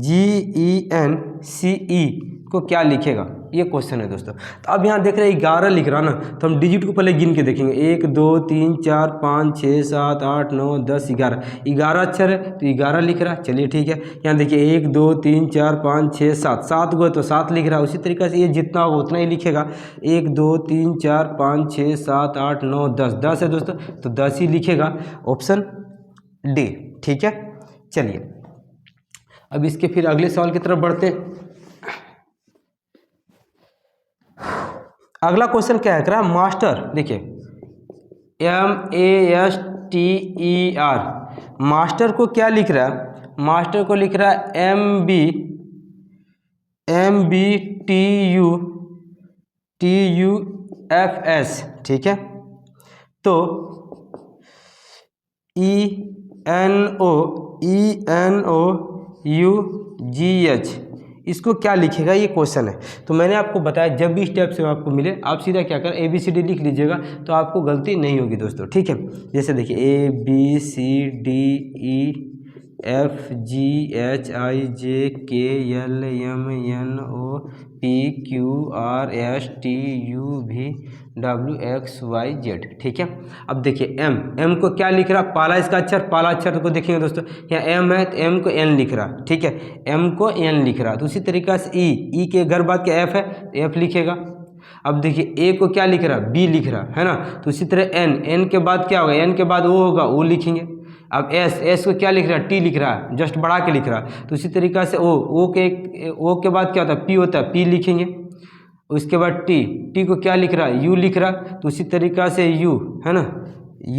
GENCE को क्या लिखेगा, ये क्वेश्चन है दोस्तों। तो अब यहाँ देख रहे हैं 11 लिख रहा ना, तो हम डिजिट को पहले गिन के देखेंगे। 1 2 3 4 5 6 7 8 9 10 11, 11 अक्षर है तो 11 लिख रहा है। चलिए ठीक है, यहाँ देखिए 1 2 3 4 5 6 7, 7 गो तो 7 लिख रहा है। उसी तरीके से ये जितना होगा उतना ही लिखेगा। 1 2 3 4 5 6 7 8 9 10, 10 है दोस्तों, तो 10 ही लिखेगा, ऑप्शन डी, ठीक है। चलिए अब इसके फिर अगले सवाल की तरफ बढ़ते हैं। अगला क्वेश्चन क्या है, मास्टर, देखिए MASTER, मास्टर को क्या लिख रहा है, मास्टर को लिख रहा है MBTUFS, ठीक है। तो ENOUGH, इसको क्या लिखेगा, ये क्वेश्चन है। तो मैंने आपको बताया जब भी स्टेप से आपको मिले आप सीधा क्या कर ABCD लिख लीजिएगा, तो आपको गलती नहीं होगी दोस्तों, ठीक है। जैसे देखिए ABCDEFGHIJKLMNOPQRSTUVWXYZ, ठीक है। अब देखिए M को क्या लिख रहा, पहला इसका अक्षर, पहला अक्षर को देखेंगे दोस्तों, यहाँ M है तो M को N लिख रहा, ठीक है, M को N लिख रहा। तो उसी तरीके से E के घर बाद के F है तो F लिखेगा। अब देखिए A को क्या लिख रहा, B लिख रहा है ना, तो उसी तरह N के बाद क्या होगा, N के बाद O होगा, O लिखेंगे। अब S को क्या लिख रहा है, T लिख रहा है, जस्ट बढ़ा के लिख रहा है। तो उसी तरीके से O के बाद क्या होता है, P होता है, P लिखेंगे। उसके बाद T को क्या लिख रहा है, U लिख रहा है। तो उसी तरीक़ा से U है ना,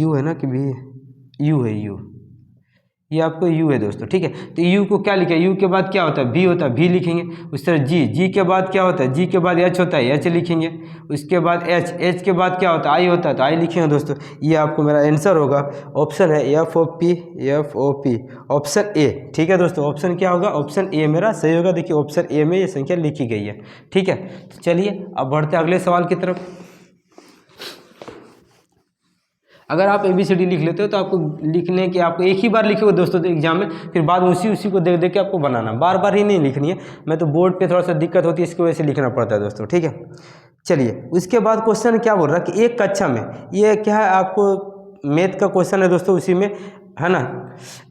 U है ना कि भी U है, U, ये आपको U है दोस्तों, ठीक है। तो U को क्या लिखे, U के बाद क्या होता है, B होता है, B लिखेंगे। उस तरह G के बाद क्या होता है, G के बाद H होता है, H लिखेंगे। उसके बाद H के बाद क्या होता है, I होता है, तो I लिखेंगे दोस्तों। ये आपको मेरा आंसर होगा, ऑप्शन है FOP, ऑप्शन ए, ठीक है दोस्तों। ऑप्शन क्या होगा, ऑप्शन ए मेरा सही होगा। देखिए ऑप्शन ए में ये संख्या लिखी गई है, ठीक है। तो चलिए अब बढ़ते अगले सवाल की तरफ। अगर आप ABCD लिख लेते हो तो आपको लिखने के, आपको एक ही बार लिखे हो दोस्तों तो एग्जाम में, फिर बाद में उसी को देख के आपको बनाना, बार बार ही नहीं लिखनी है। मैं तो बोर्ड पे थोड़ा सा दिक्कत होती है, इसकी वजह से लिखना पड़ता है दोस्तों, ठीक है। चलिए उसके बाद क्वेश्चन क्या बोल रहा है कि एक कक्षा में, ये क्या है, आपको मैथ का क्वेश्चन है दोस्तों, उसी में है ना।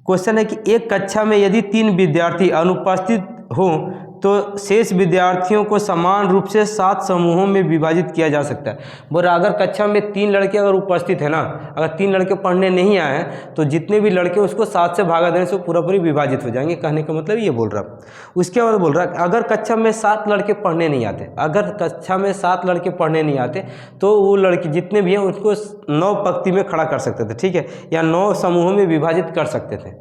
क्वेश्चन है कि एक कक्षा में यदि 3 विद्यार्थी अनुपस्थित हों तो शेष विद्यार्थियों को समान रूप से 7 समूहों में विभाजित किया जा सकता है। बोला अगर कक्षा में 3 लड़के अगर उपस्थित है ना, अगर 3 लड़के पढ़ने नहीं आए हैं तो जितने भी लड़के उसको 7 से भागा देने से पूरी विभाजित हो जाएंगे। कहने का मतलब ये बोल रहा। उसके बाद बोल रहा अगर कक्षा में 7 लड़के पढ़ने नहीं आते, अगर कक्षा में 7 लड़के पढ़ने नहीं आते तो वो लड़के जितने भी हैं उसको 9 पंक्ति में खड़ा कर सकते थे, ठीक है, या 9 समूहों में विभाजित कर सकते थे।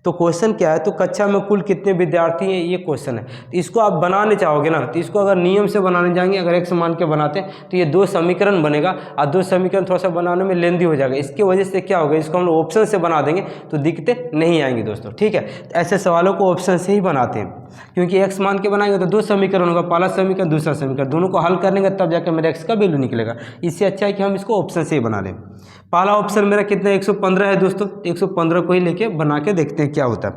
तो क्वेश्चन क्या है, तो कक्षा में कुल कितने विद्यार्थी हैं, ये क्वेश्चन है। तो इसको आप बनाने चाहोगे ना, तो इसको अगर नियम से बनाने जाएंगे, अगर x मान के बनाते हैं तो ये 2 समीकरण बनेगा, और 2 समीकरण थोड़ा सा बनाने में लेंदी हो जाएगा। इसकी वजह से क्या होगा, इसको हम लोग ऑप्शन से बना देंगे तो दिक्कतें नहीं आएंगी दोस्तों, ठीक है। तो ऐसे सवालों को ऑप्शन से ही बनाते हैं, क्योंकि x मान के बनाएंगे तो 2 समीकरण होगा, पहला समीकरण दूसरा समीकरण, दोनों को हल करने तब जाकर मेरा x का वैल्यू निकलेगा। इससे अच्छा है कि हम इसको ऑप्शन से ही बना लें। पहला ऑप्शन मेरा कितना 115 है दोस्तों, 115 को ही लेके बना के देखते हैं क्या होता है।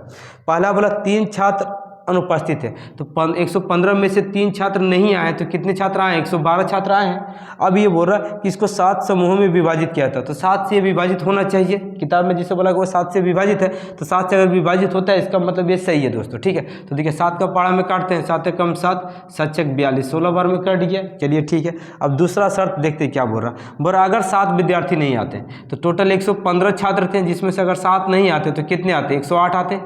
पहला बोला 3 छात्र अनुपस्थित है, तो 115 में से 3 छात्र नहीं आए तो कितने छात्र आए, 112 छात्र आए हैं। अब ये बोल रहा है कि इसको 7 समूहों में विभाजित किया था, तो 7 से विभाजित होना चाहिए। किताब में जिसे बोला कि वो 7 से विभाजित है, तो 7 से अगर विभाजित होता है इसका मतलब ये सही है दोस्तों, ठीक है। तो देखिए 7 का पारा में काटते हैं, 7 कम 7, 7 छक 42, 16 बार में कट गया। चलिए ठीक है, अब दूसरा शर्त देखते हैं क्या बोल रहा। अगर 7 विद्यार्थी नहीं आते तो टोटल 115 छात्र थे, जिसमें से अगर 7 नहीं आते तो कितने आते, 108 आते।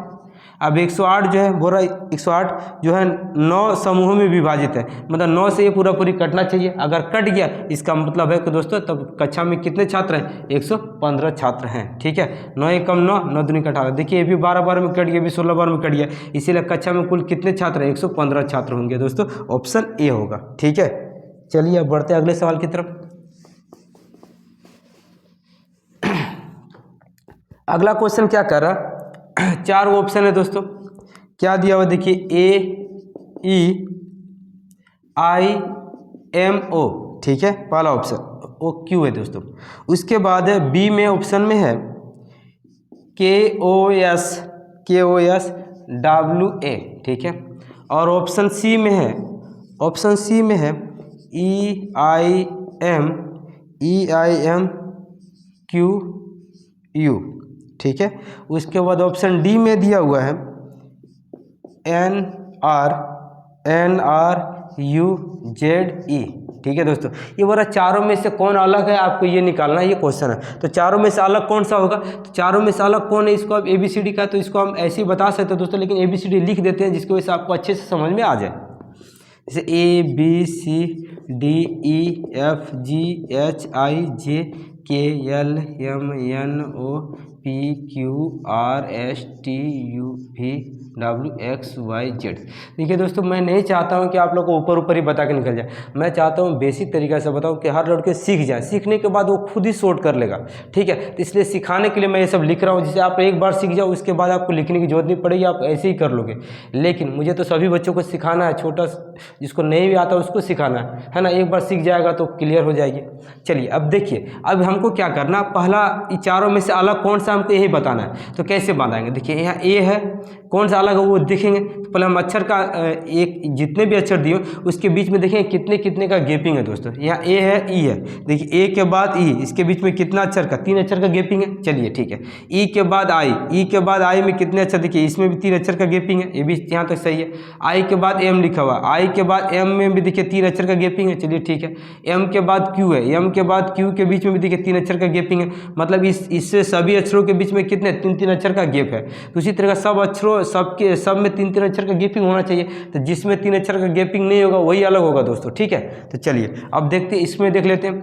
अब 108 जो है बोरा 108 जो है 9 समूहों में विभाजित है, मतलब 9 से ये पूरा पूरी कटना चाहिए। अगर कट गया इसका मतलब है कि दोस्तों तब कक्षा में कितने छात्र हैं, 115 छात्र हैं। ठीक है, 9 एकम 9, 9 दूनी 18। देखिए ये भी 12 बार में कट गया, भी 16 बार में कट गया, इसीलिए कक्षा में कुल कितने छात्र हैं, 115 छात्र होंगे दोस्तों, ऑप्शन ए होगा। ठीक है, चलिए अब बढ़ते हैं अगले सवाल की तरफ। अगला क्वेश्चन क्या कर रहा, 4 ऑप्शन है दोस्तों, क्या दिया हुआ देखिए, ए ई आई एम ओ। ठीक है, पहला ऑप्शन ओ क्यू है दोस्तों। उसके बाद है बी में ऑप्शन में है के ओ एस डब्ल्यू ए। ठीक है, और ऑप्शन सी में है ई आई एम क्यू यू। ठीक है, उसके बाद ऑप्शन डी में दिया हुआ है एन आर यू जेड ई। ठीक है दोस्तों, ये बोला चारों में से कौन अलग है, आपको ये निकालना है, ये क्वेश्चन है। तो चारों में से अलग कौन सा होगा, तो चारों में से अलग कौन है, इसको आप ABCD का, तो इसको हम ऐसे ही बता सकते हैं दोस्तों, लेकिन ABCD लिख देते हैं जिसकी वजह से आपको अच्छे से समझ में आ जाए। जैसे ABCDEFGHIJKLMNOPQRSTUVWXYZ। देखिए दोस्तों, मैं नहीं चाहता हूं कि आप लोग को ऊपर ऊपर ही बता के निकल जाए, मैं चाहता हूं बेसिक तरीका से बताऊं कि हर लड़के सीख जाए, सीखने के बाद वो खुद ही सॉर्ट कर लेगा। ठीक है, तो इसलिए सिखाने के लिए मैं ये सब लिख रहा हूँ, जिससे आप एक बार सीख जाओ, उसके बाद आपको लिखने की जरूरत नहीं पड़ेगी, आप ऐसे ही कर लोगे। लेकिन मुझे तो सभी बच्चों को सिखाना है, छोटा जिसको नहीं भी आता उसको सिखाना है ना, एक बार सीख जाएगा तो क्लियर हो जाएगी। चलिए अब देखिए, अब हमको क्या करना, पहला इन चारों में से अलग कौन सा हमको यही बताना है। तो कैसे बताएंगे, देखिए यहाँ ए है, कौन सा अलग है वो देखेंगे। तो पहले हम अक्षर का एक जितने भी अक्षर दिए उसके बीच में देखेंगे कितने कितने का गैपिंग है दोस्तों। यहाँ ए है, ई है, देखिए ए के बाद ई, इसके बीच में कितना अक्षर का, 3 अक्षर का गैपिंग है। चलिए ठीक है, ई के बाद आई में कितने अक्षर, देखिए इसमें भी 3 अक्षर का गैपिंग है, ये भी यहाँ तक सही है। आई के बाद एम लिखा हुआ, आई के बाद एम में भी देखिए 3 अक्षर का गैपिंग है। चलिए ठीक है, एम के बाद क्यू है, एम के बाद क्यू के बीच में भी देखिए 3 अक्षर का गैपिंग है, मतलब इससे सभी अक्षरों के बीच में कितने 3-3 अक्षर का गैप है। तो उसी तरह सब अक्षरों सब में 3-3 अक्षर का गैपिंग होना चाहिए। तो जिसमें 3 अक्षर का गैपिंग नहीं होगा वही अलग होगा दोस्तों। ठीक है, तो चलिए अब देखते हैं, इसमें देख लेते हैं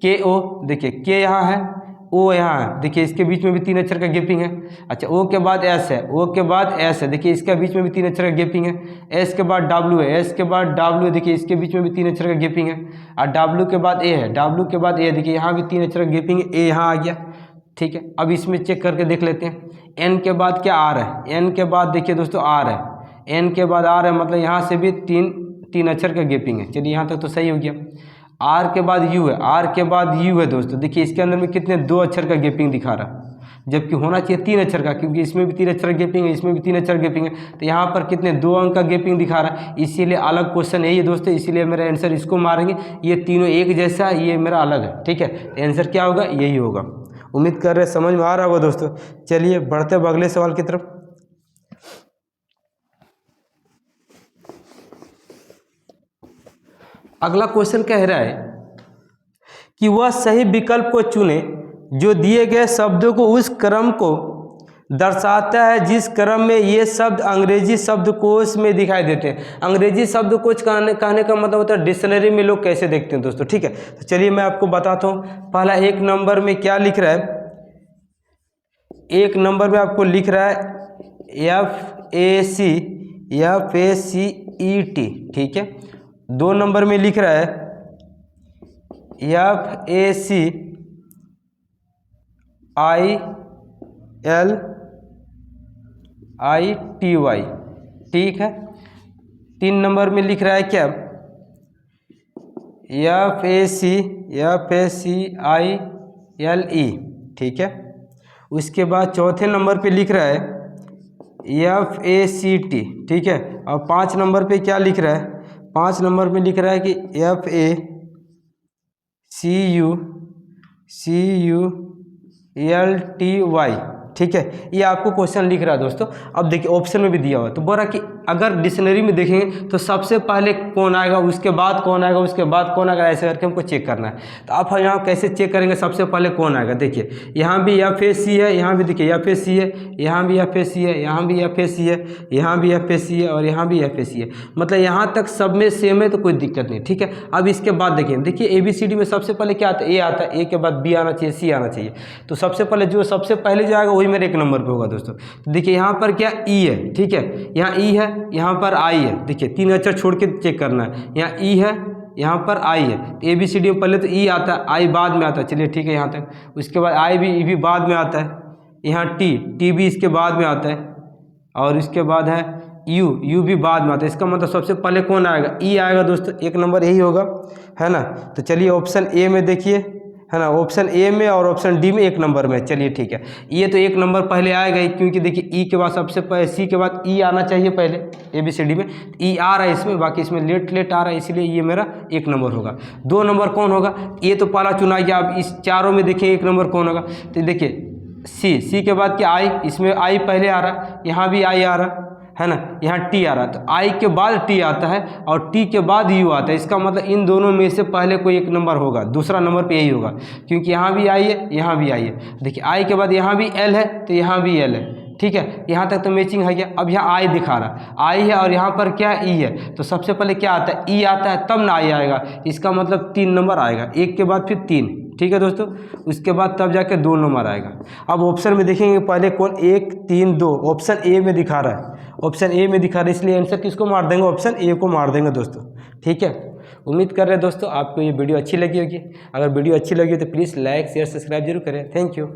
के ओ, देखिए के यहाँ है, ओ यहाँ है, देखिए इसके बीच में भी 3 अक्षर का गैपिंग है। अच्छा, ओ के बाद एस है, ओ के बाद एस है, देखिए इसके बीच में भी 3 अक्षर का गैपिंग है। एस के बाद डब्ल्यू है, एस के बाद डब्ल्यू, देखिए इसके बीच में भी 3 अक्षर का गैपिंग है। और डब्ल्यू के बाद ए है, डब्ल्यू के बाद ए, देखिए यहाँ भी 3 अक्षर का गैपिंग है, ए यहाँ आ गया। ठीक है, अब इसमें चेक करके देख लेते हैं, एन के बाद क्या आर है, एन के बाद देखिए दोस्तों आर है, एन के बाद आर है, मतलब यहाँ से भी तीन अक्षर का गैपिंग है। चलिए यहाँ तक तो सही हो गया। आर के बाद यू है, आर के बाद यू है दोस्तों, देखिए इसके अंदर में कितने 2 अक्षर का गैपिंग दिखा रहा है, जबकि होना चाहिए 3 अक्षर का, क्योंकि इसमें भी 3 अक्षर गैपिंग है, इसमें भी 3 अक्षर गैपिंग है। तो यहाँ पर कितने 2 अंक का गैपिंग दिखा रहा है, इसीलिए अलग क्वेश्चन यही है दोस्तों, इसीलिए मेरा आंसर इसको मारेंगे। ये तीनों एक जैसा, ये मेरा अलग है। ठीक है, तो आंसर क्या होगा, यही होगा। उम्मीद कर रहे समझ में आ रहा होगा दोस्तों। चलिए बढ़ते हैं अगले सवाल की तरफ। अगला क्वेश्चन कह रहा है कि वह सही विकल्प को चुने जो दिए गए शब्दों को उस क्रम को दर्शाता है जिस क्रम में ये शब्द अंग्रेजी शब्दकोश में दिखाई देते हैं। अंग्रेजी शब्दकोश कहने का मतलब होता है डिक्शनरी में लोग कैसे देखते हैं दोस्तों। ठीक है, तो चलिए मैं आपको बताता हूँ। पहला 1 नंबर में क्या लिख रहा है, 1 नंबर में आपको लिख रहा है FACET। ठीक है, 2 नंबर में लिख रहा है FACILITY। ठीक है, 3 नंबर में लिख रहा है क्या, FACILE। ठीक है, उसके बाद चौथे नंबर पे लिख रहा है FACT। ठीक है, और 5 नंबर पे क्या लिख रहा है, 5 नंबर पे लिख रहा है कि FACULTY। ठीक है, ये आपको क्वेश्चन लिख रहा है दोस्तों। अब देखिए ऑप्शन में भी दिया हुआ है, तो बोल रहा कि अगर डिक्शनरी में देखेंगे तो सबसे पहले कौन आएगा, उसके बाद कौन आएगा, उसके बाद कौन आएगा, ऐसे करके हमको चेक करना है। तो आप यहाँ कैसे चेक करेंगे, सबसे पहले कौन आएगा, देखिए यहाँ भी FSC है, यहाँ भी देखिए FSC है, यहाँ भी FSC है, यहाँ भी FSC है, यहाँ भी FSC है और यहाँ भी FSC है, मतलब यहाँ तक सब में सेम है तो कोई दिक्कत नहीं, ठीक है। अब इसके बाद देखिए ABCD में सबसे पहले क्या आता है, A आता है, A के बाद B आना चाहिए, C आना चाहिए। तो सबसे पहले जो आएगा वही मेरे 1 नंबर पे होगा दोस्तों। तो देखिए यहाँ पर क्या E है, ठीक है, यहाँ E है, यहाँ पर I है, देखिए 3 अक्षर छोड़ के चेक करना है, यहाँ E है, यहाँ पर I है। तो ABCD में पहले तो E आता है, I बाद में आता है, चलिए ठीक है यहाँ तक। उसके बाद I भी, E भी बाद में आता है, यहाँ T भी इसके बाद में आता है, और इसके बाद है U भी बाद में आता है। इसका मतलब सबसे पहले कौन आएगा, E आएगा दोस्तों, 1 नंबर यही होगा, है ना। तो चलिए ऑप्शन A में देखिए, है ना, ऑप्शन A में और ऑप्शन D में 1 नंबर में, चलिए ठीक है। ये तो 1 नंबर पहले आएगा ही, क्योंकि देखिए E के बाद सबसे पहले, C के बाद E आना चाहिए पहले ABCD में, E आ रहा है इसमें, बाकी इसमें लेट आ रहा है, इसलिए ये मेरा 1 नंबर होगा। 2 नंबर कौन होगा, ये तो पहला चुना गया। अब इस चारों में देखिए 1 नंबर कौन होगा, तो देखिए C के बाद क्या I, इसमें I पहले आ रहा है, यहाँ भी I आ रहा है ना, यहाँ T आ रहा है। तो I के बाद T आता है और T के बाद U आता है। इसका मतलब इन दोनों में से पहले कोई 1 नंबर होगा, दूसरा नंबर पे यही होगा, क्योंकि यहाँ भी I है, यहाँ भी I है। देखिए I के बाद यहाँ भी L है, तो यहाँ भी L है, ठीक है, यहाँ तक तो मैचिंग है। क्या अब यहाँ I दिखा रहा, I है और यहाँ पर क्या E है, तो सबसे पहले क्या आता है, E आता है, तब ना I आएगा। इसका मतलब 3 नंबर आएगा, 1 के बाद फिर 3, ठीक है दोस्तों। उसके बाद तब जाके 2 नंबर आएगा। अब ऑप्शन में देखेंगे पहले कौन, 1 3 2, ऑप्शन A में दिखा रहा है, ऑप्शन A में दिखा रहा है, इसलिए आंसर किसको मार देंगे, ऑप्शन A को मार देंगे दोस्तों, ठीक है। उम्मीद कर रहे हैं दोस्तों आपको ये वीडियो अच्छी लगी होगी। अगर वीडियो अच्छी लगी तो प्लीज़ लाइक शेयर सब्सक्राइब जरूर करें। Thank you.